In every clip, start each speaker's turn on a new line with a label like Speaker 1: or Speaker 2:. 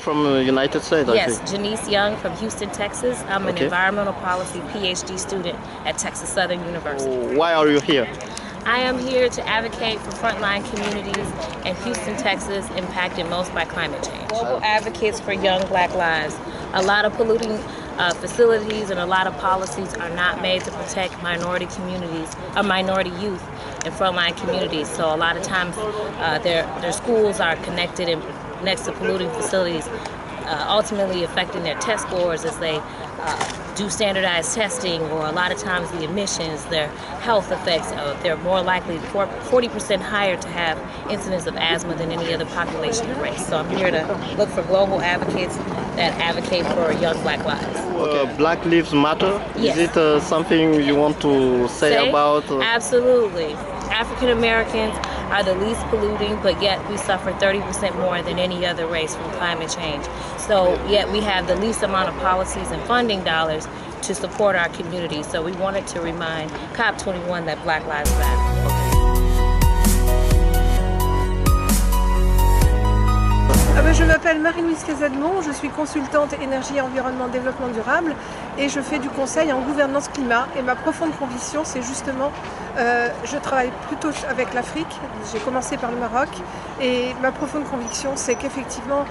Speaker 1: from the United States, I
Speaker 2: Yes,
Speaker 1: think.
Speaker 2: Janice Young from Houston, Texas. I'm an
Speaker 1: Okay.
Speaker 2: environmental policy PhD student at Texas Southern University.
Speaker 1: Why are you here?
Speaker 2: I am here to advocate for frontline communities in Houston, Texas, impacted most by climate change. Global advocates for young Black lives. A lot of polluting facilities and a lot of policies are not made to protect minority communities or minority youth in frontline communities. So a lot of times their schools are connected and next to polluting facilities, ultimately affecting their test scores as they do standardized testing, or a lot of times the emissions, their health effects, they're more likely 40% higher to have incidence of asthma than any other population or race. So I'm here to look for global advocates that advocate for young Black lives.
Speaker 1: Black Lives Matter?
Speaker 2: Yes.
Speaker 1: Is it something you want to say about?
Speaker 2: Absolutely. African Americans are the least polluting, but yet we suffer 30% more than any other race from climate change. So yet we have the least amount of policies and funding dollars to support our community. So we wanted to remind COP21 that Black Lives Matter.
Speaker 3: Je m'appelle Marie-Louise Casademont, je suis consultante énergie, environnement, développement durable et je fais du conseil en gouvernance climat. Et ma profonde conviction, c'est justement, je travaille plutôt avec l'Afrique, j'ai commencé par le Maroc, et ma profonde conviction, c'est qu'effectivement,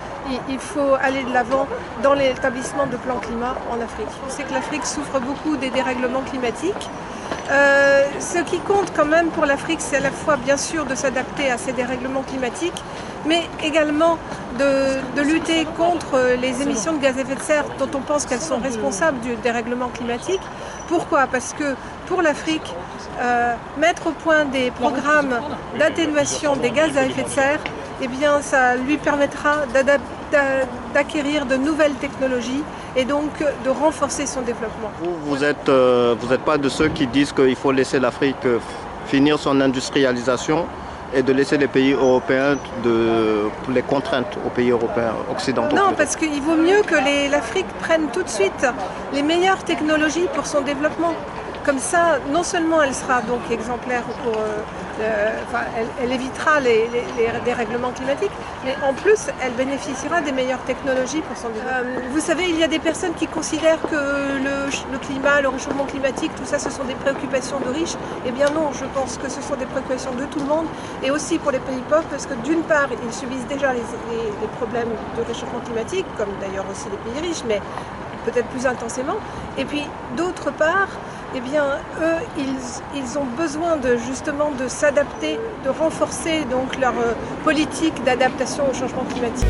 Speaker 3: il faut aller de l'avant dans l'établissement de plans climat en Afrique. On sait que l'Afrique souffre beaucoup des dérèglements climatiques. Ce qui compte quand même pour l'Afrique, c'est à la fois bien sûr de s'adapter à ces dérèglements climatiques, mais également de lutter contre les émissions de gaz à effet de serre dont on pense qu'elles sont responsables du dérèglement climatique. Pourquoi? Parce que pour l'Afrique, mettre au point des programmes d'atténuation des gaz à effet de serre, eh bien, ça lui permettra d'acquérir de nouvelles technologies et donc de renforcer son développement.
Speaker 1: Vous n'êtes pas de ceux qui disent qu'il faut laisser l'Afrique finir son industrialisation et de laisser les pays européens les contraintes aux pays européens occidentaux?
Speaker 3: Non, parce qu'il vaut mieux que l'Afrique prenne tout de suite les meilleures technologies pour son développement. Comme ça, non seulement elle sera donc exemplaire pour, elle évitera les dérèglements climatiques, mais en plus elle bénéficiera des meilleures technologies pour son développement. Vous savez, il y a des personnes qui considèrent que le climat, le réchauffement climatique, tout ça, ce sont des préoccupations de riches. Eh bien non, je pense que ce sont des préoccupations de tout le monde, et aussi pour les pays pauvres, parce que d'une part, ils subissent déjà les problèmes de réchauffement climatique, comme d'ailleurs aussi les pays riches, mais peut-être plus intensément. Et puis d'autre part, eh bien, eux, ils ont besoin justement de s'adapter, de renforcer donc leur politique d'adaptation au changement climatique.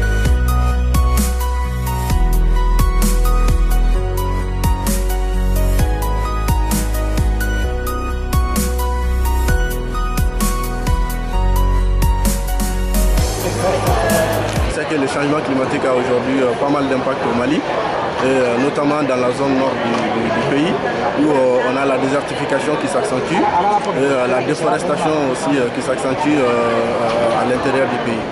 Speaker 4: C'est que le changement climatique a aujourd'hui pas mal d'impact au Mali, et notamment dans la zone nord du pays, où on a la désertification qui s'accentue et la déforestation aussi qui s'accentue à l'intérieur du pays.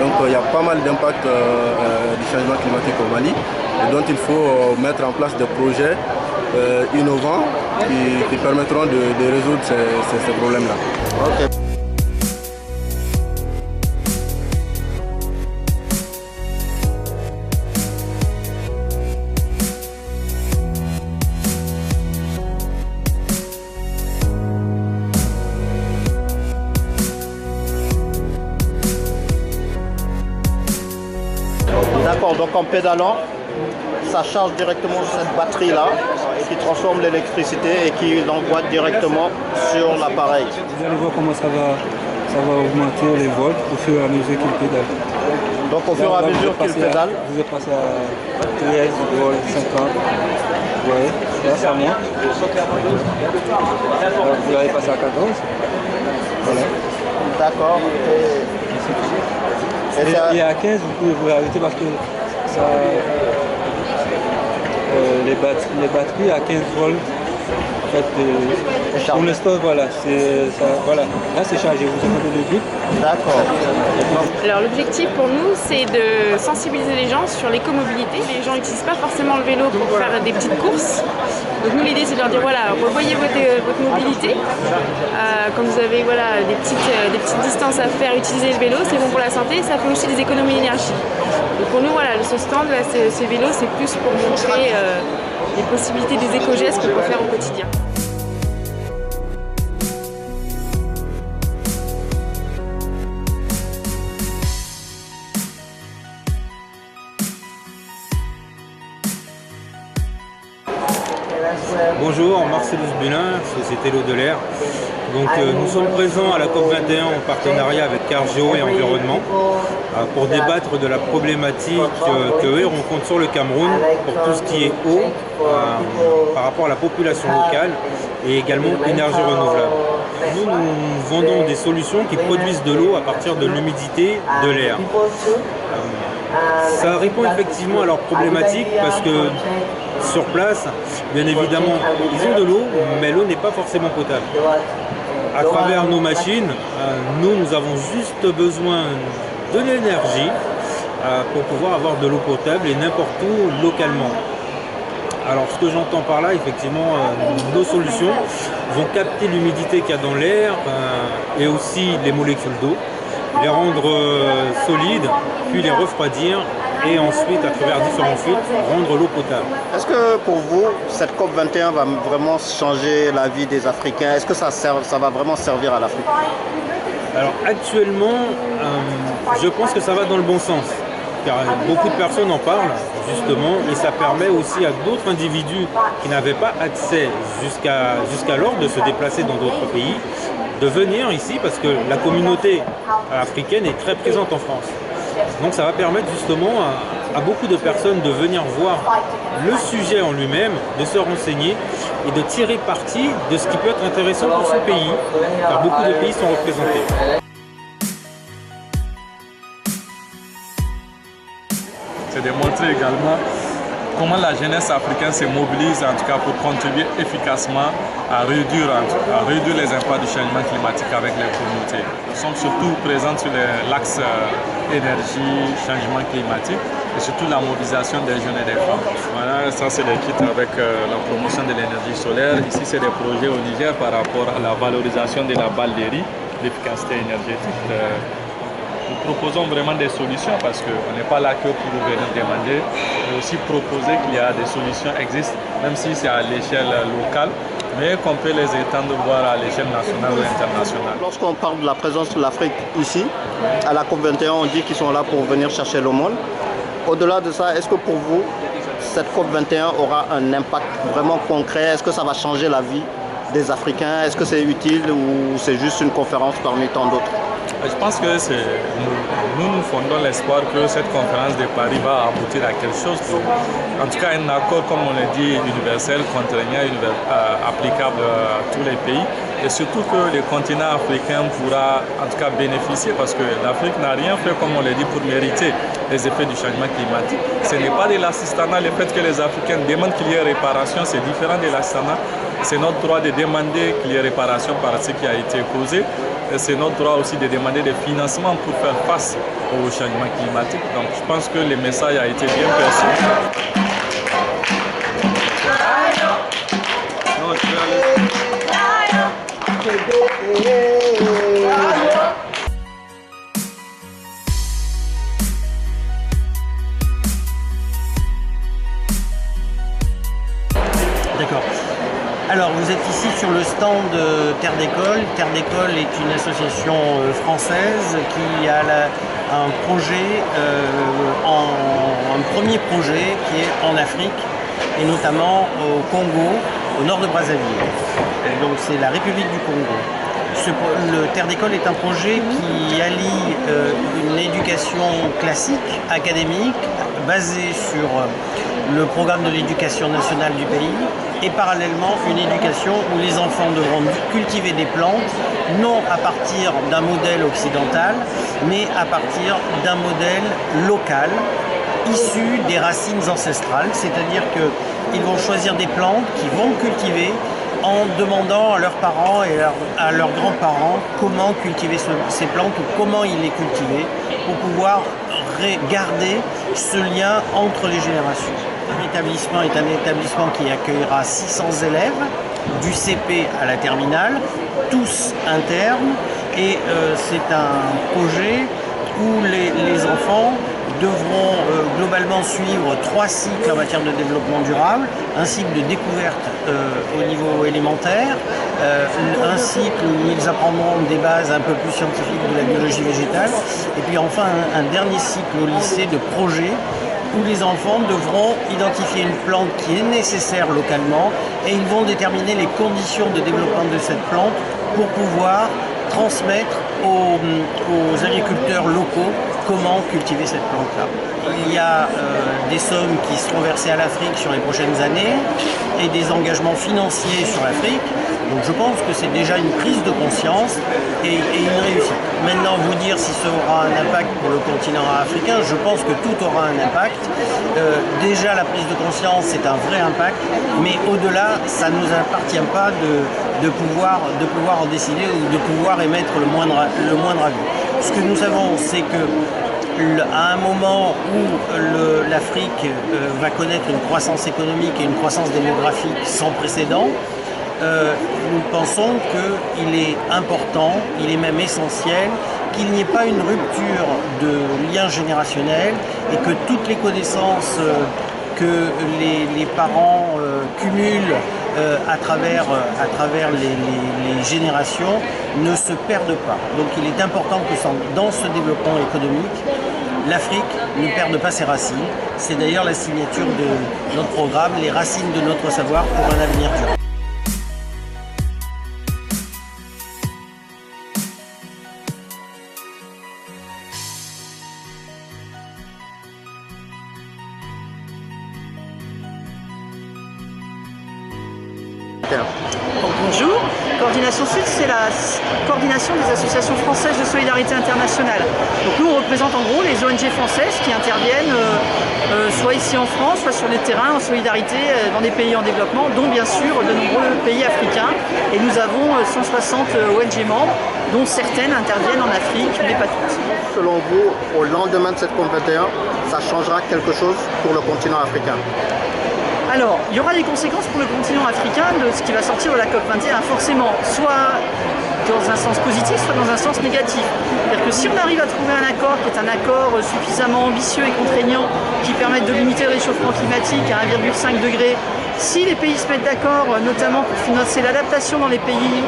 Speaker 4: Donc il y a pas mal d'impact du changement climatique au Mali, et dont il faut mettre en place des projets innovants qui permettront de résoudre ces problèmes-là.
Speaker 1: Okay. D'accord, donc en pédalant, ça charge directement cette batterie-là qui transforme l'électricité et qui l'envoie directement sur l'appareil.
Speaker 5: Vous allez voir comment ça va augmenter les volts au fur et à mesure qu'il pédale.
Speaker 1: Donc au fur et à mesure qu'il pédale.
Speaker 5: Vous allez passer à 13 volts, 50. Vous voyez, là ça monte. Vous allez passer à 14. Voilà.
Speaker 1: D'accord.
Speaker 5: Et à 15, vous pouvez arrêter parce que ça, les batteries à 15 volts, en fait, pour l'instant, voilà, voilà, là c'est chargé, vous entendez le but.
Speaker 1: D'accord.
Speaker 6: Alors l'objectif pour nous, c'est de sensibiliser les gens sur l'écomobilité. Les gens n'utilisent pas forcément le vélo pour faire des petites courses. Donc nous, l'idée, c'est de leur dire, voilà, revoyez votre mobilité. Quand vous avez des petites distances à faire, utilisez le vélo, c'est bon pour la santé, ça fait aussi des économies d'énergie. Donc pour nous, voilà, ce stand, là, ces vélos, c'est plus pour montrer les possibilités des éco-gestes qu'on peut faire au quotidien.
Speaker 5: Bonjour, Marcellus Bulin, Société L'Eau de l'Air. Donc nous sommes présents à la COP21 en partenariat avec Cargeo et Environnement pour débattre de la problématique qu'eux rencontrent sur le Cameroun pour tout ce qui est eau par rapport à la population locale et également énergie renouvelable. Nous vendons des solutions qui produisent de l'eau à partir de l'humidité de l'air. Ça répond effectivement à leurs problématiques parce que sur place, bien évidemment, ils ont de l'eau, mais l'eau n'est pas forcément potable. À travers nos machines, nous avons juste besoin de l'énergie pour pouvoir avoir de l'eau potable et n'importe où localement. Alors ce que j'entends par là, effectivement, nos solutions vont capter l'humidité qu'il y a dans l'air et aussi les molécules d'eau, les rendre solides, puis les refroidir et ensuite, à travers différents filtres, rendre l'eau potable.
Speaker 1: Est-ce que pour vous, cette COP21 va vraiment changer la vie des Africains? Est-ce que ça va vraiment servir à l'Afrique?
Speaker 5: Alors actuellement, je pense que ça va dans le bon sens, car beaucoup de personnes en parlent justement et ça permet aussi à d'autres individus qui n'avaient pas accès jusqu'alors de se déplacer dans d'autres pays, de venir ici parce que la communauté africaine est très présente en France. Donc ça va permettre justement à beaucoup de personnes de venir voir le sujet en lui-même, de se renseigner et de tirer parti de ce qui peut être intéressant pour son pays, car beaucoup de pays sont représentés.
Speaker 7: C'est de montrer également comment la jeunesse africaine se mobilise en tout cas pour contribuer efficacement à réduire les impacts du changement climatique avec les communautés. Nous sommes surtout présents sur l'axe énergie, changement climatique et surtout la mobilisation des jeunes et des femmes. Voilà, ça c'est des kits avec la promotion de l'énergie solaire. Ici c'est des projets au Niger par rapport à la valorisation de la balle de riz, l'efficacité énergétique. Nous proposons vraiment des solutions parce qu'on n'est pas là que pour venir demander, mais aussi proposer qu'il y a des solutions existent, même si c'est à l'échelle locale, mais qu'on peut les étendre voire à l'échelle nationale ou internationale.
Speaker 1: Lorsqu'on parle de la présence de l'Afrique ici, à la COP21, on dit qu'ils sont là pour venir chercher le monde. Au-delà de ça, est-ce que pour vous, cette COP21 aura un impact vraiment concret? Est-ce que ça va changer la vie des Africains? Est-ce que c'est utile ou c'est juste une conférence parmi tant d'autres?
Speaker 7: Je pense que nous fondons l'espoir que cette conférence de Paris va aboutir à quelque chose, en tout cas un accord, comme on le dit, universel, contraignant, applicable à tous les pays, et surtout que le continent africain pourra en tout cas bénéficier parce que l'Afrique n'a rien fait, comme on le dit, pour mériter les effets du changement climatique. Ce n'est pas de l'assistanat, le fait que les Africains demandent qu'il y ait réparation, c'est différent de l'assistanat. C'est notre droit de demander qu'il y ait réparation par ce qui a été causé. C'est notre droit aussi de demander des financements pour faire face au changement climatique. Donc je pense que le message a été bien perçu.
Speaker 8: D'accord. Alors, vous êtes ici sur le stand de Terre d'École. Terre d'École est une association française qui a un projet, un premier projet qui est en Afrique et notamment au Congo, au nord de Brazzaville. Et donc, c'est la République du Congo. Le Terre d'École est un projet qui allie une éducation classique, académique, basée sur le programme de l'éducation nationale du pays et parallèlement une éducation où les enfants devront cultiver des plantes, non à partir d'un modèle occidental, mais à partir d'un modèle local, issu des racines ancestrales, c'est-à-dire qu'ils vont choisir des plantes qu'ils vont cultiver en demandant à leurs parents et à leurs grands-parents comment cultiver ces plantes ou comment ils les cultivaient pour pouvoir garder ce lien entre les générations. L'établissement est un établissement qui accueillera 600 élèves, du CP à la terminale, tous internes, et c'est un projet où les enfants devront globalement suivre 3 cycles en matière de développement durable, un cycle de découverte au niveau élémentaire, un cycle où ils apprendront des bases un peu plus scientifiques de la biologie végétale, et puis enfin un dernier cycle au lycée de projet où les enfants devront identifier une plante qui est nécessaire localement et ils vont déterminer les conditions de développement de cette plante pour pouvoir transmettre aux agriculteurs locaux comment cultiver cette plante-là. Il y a des sommes qui seront versées à l'Afrique sur les prochaines années et des engagements financiers sur l'Afrique. Donc je pense que c'est déjà une prise de conscience et une réussite. Maintenant, vous dire si ça aura un impact pour le continent africain, je pense que tout aura un impact. Déjà, la prise de conscience, c'est un vrai impact, mais au-delà, ça ne nous appartient pas de pouvoir en décider ou de pouvoir émettre le moindre avis. Ce que nous savons, c'est que à un moment où l'Afrique va connaître une croissance économique et une croissance démographique sans précédent, nous pensons qu'il est important, il est même essentiel, qu'il n'y ait pas une rupture de lien générationnel et que toutes les connaissances que les parents cumulent à travers les générations ne se perdent pas. Donc il est important que dans ce développement économique, l'Afrique ne perde pas ses racines. C'est d'ailleurs la signature de notre programme, les racines de notre savoir pour un avenir durable.
Speaker 9: Bonjour, Coordination Sud, c'est la coordination des associations françaises de solidarité internationale. Donc nous, on représente en gros les ONG françaises qui interviennent soit ici en France, soit sur les terrains en solidarité dans des pays en développement, dont bien sûr de nombreux pays africains. Et nous avons 160 ONG membres, dont certaines interviennent en Afrique, mais pas toutes.
Speaker 1: Selon vous, au lendemain de cette COP21, ça changera quelque chose pour le continent africain?
Speaker 9: Alors, il y aura des conséquences pour le continent africain de ce qui va sortir de la COP21, forcément, soit dans un sens positif, soit dans un sens négatif. C'est-à-dire que si on arrive à trouver un accord qui est un accord suffisamment ambitieux et contraignant, qui permette de limiter le réchauffement climatique à 1,5 degré, si les pays se mettent d'accord, notamment pour financer l'adaptation dans les pays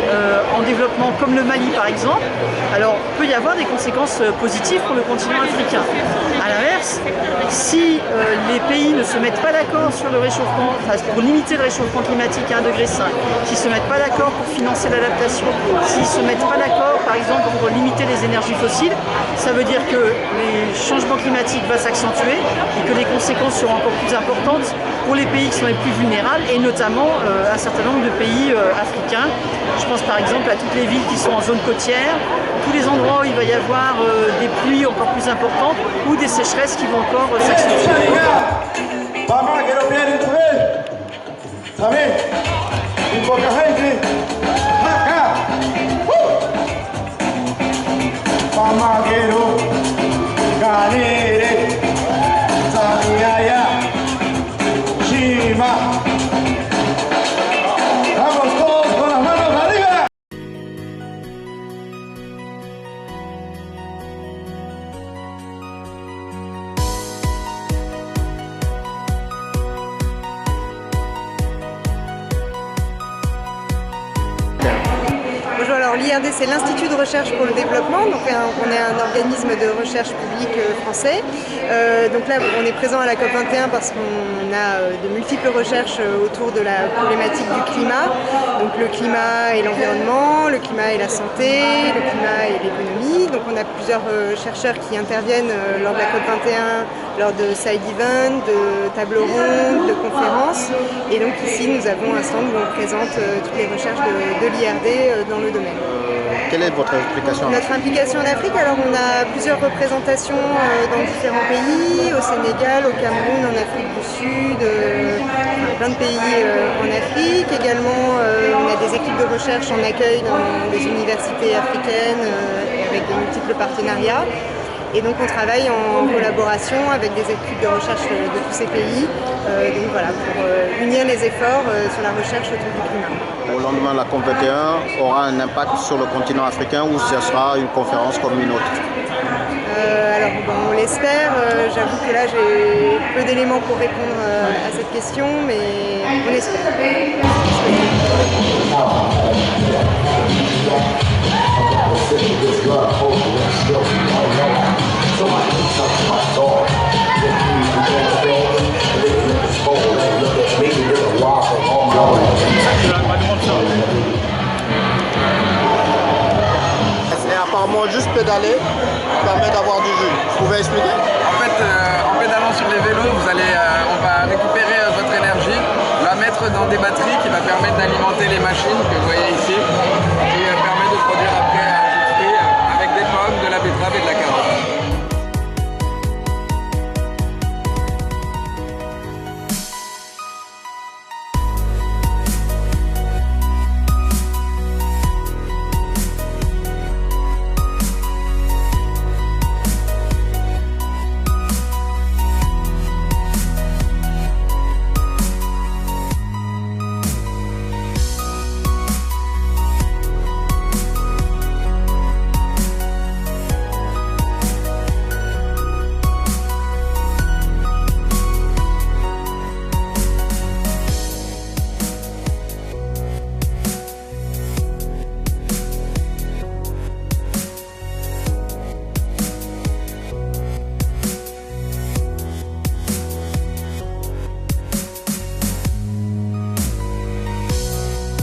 Speaker 9: en développement, comme le Mali par exemple, alors il peut y avoir des conséquences positives pour le continent africain. A l'inverse, si les pays ne se mettent pas d'accord sur le réchauffement, enfin, pour limiter le réchauffement climatique à 1,5 degré, s'ils ne se mettent pas d'accord pour financer l'adaptation, s'ils ne se mettent pas d'accord par exemple pour limiter les énergies fossiles, ça veut dire que les changements climatiques vont s'accentuer et que les conséquences seront encore plus importantes pour les pays qui sont les plus vulnérables et notamment un certain nombre de pays africains. Je pense par exemple à toutes les villes qui sont en zone côtière, tous les endroits où il va y avoir des pluies encore plus importantes ou des sécheresses qui vont encore s'accentuer.
Speaker 10: Alors l'IRD, c'est l'Institut de recherche pour le développement, donc on est un organisme de recherche public français. Donc là, on est présent à la COP21 parce qu'on a de multiples recherches autour de la problématique du climat. Donc le climat et l'environnement, le climat et la santé, le climat et l'économie. Donc on a plusieurs chercheurs qui interviennent lors de la COP21, lors de side events, de tables rondes, de conférences. Et donc ici, nous avons un stand où on présente toutes les recherches de l'IRD dans le domaine.
Speaker 1: Quelle est votre implication?
Speaker 10: Notre implication en Afrique, alors on a plusieurs représentations dans différents pays, au Sénégal, au Cameroun, en Afrique du Sud, plein de pays en Afrique. Également, on a des équipes de recherche en accueil dans des universités africaines avec de multiples partenariats. Et donc on travaille en collaboration avec des équipes de recherche de tous ces pays, donc voilà, pour unir les efforts sur la recherche autour du climat.
Speaker 1: Au lendemain de la COP21 aura un impact sur le continent africain ou ce sera une conférence comme une autre?
Speaker 10: Alors on l'espère, j'avoue que là j'ai peu d'éléments pour répondre à cette question, mais on espère.
Speaker 1: Et apparemment juste pédaler permet d'avoir du jus. Vous pouvez expliquer?
Speaker 11: En fait, en pédalant sur les vélos, on va récupérer votre énergie, la mettre dans des batteries qui va permettre d'alimenter les machines que vous voyez ici, qui permet de produire après un jus de fruits avec des pommes, de la betterave et de la carotte.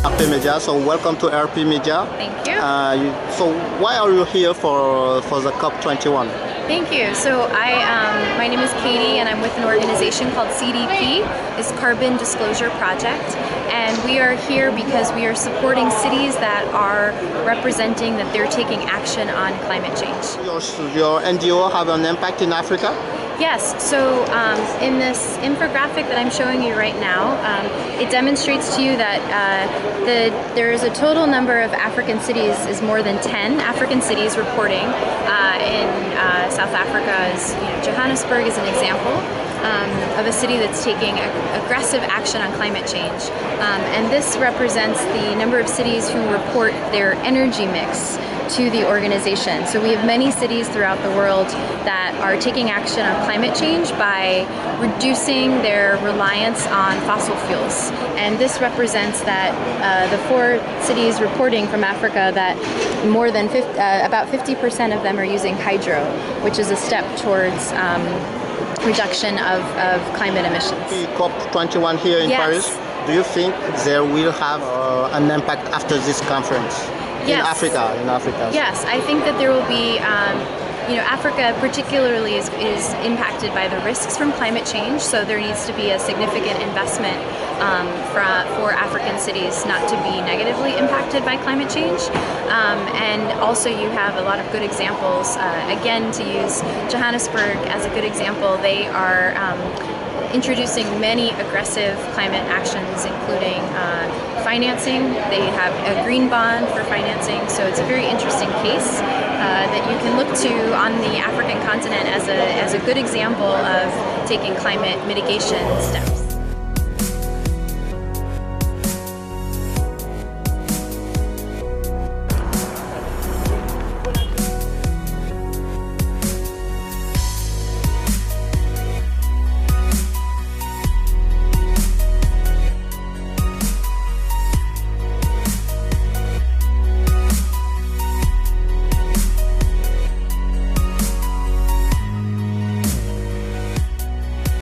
Speaker 1: RP Media, so welcome to RP Media.
Speaker 12: Thank you.
Speaker 1: So why are you here for the COP21?
Speaker 12: Thank you. So my name is Katie and I'm with an organization called CDP, it's Carbon Disclosure Project. And we are here because we are supporting cities that are representing that they're taking action on climate change.
Speaker 1: Your NGO have an impact in Africa?
Speaker 12: Yes, so in this infographic that I'm showing you right now, it demonstrates to you that there is a total number of African cities, is more than 10 African cities reporting in South Africa. Johannesburg is an example of a city that's taking aggressive action on climate change. And this represents the number of cities who report their energy mix to the organization. So we have many cities throughout the world that are taking action on climate change by reducing their reliance on fossil fuels. And this represents that the 4 cities reporting from Africa that more than about 50% of them are using hydro, which is a step towards reduction of climate emissions.
Speaker 1: COP21 here in Paris, do you think there will have an impact after this conference?
Speaker 12: Yes.
Speaker 1: In Africa.
Speaker 12: Yes, I think that there will be, Africa particularly is impacted by the risks from climate change, so there needs to be a significant investment for African cities not to be negatively impacted by climate change. And also you have a lot of good examples. Again, to use Johannesburg as a good example, they are introducing many aggressive climate actions, including financing. They have a green bond for financing, so it's a very interesting case that you can look to on the African continent as a good example of taking climate mitigation steps.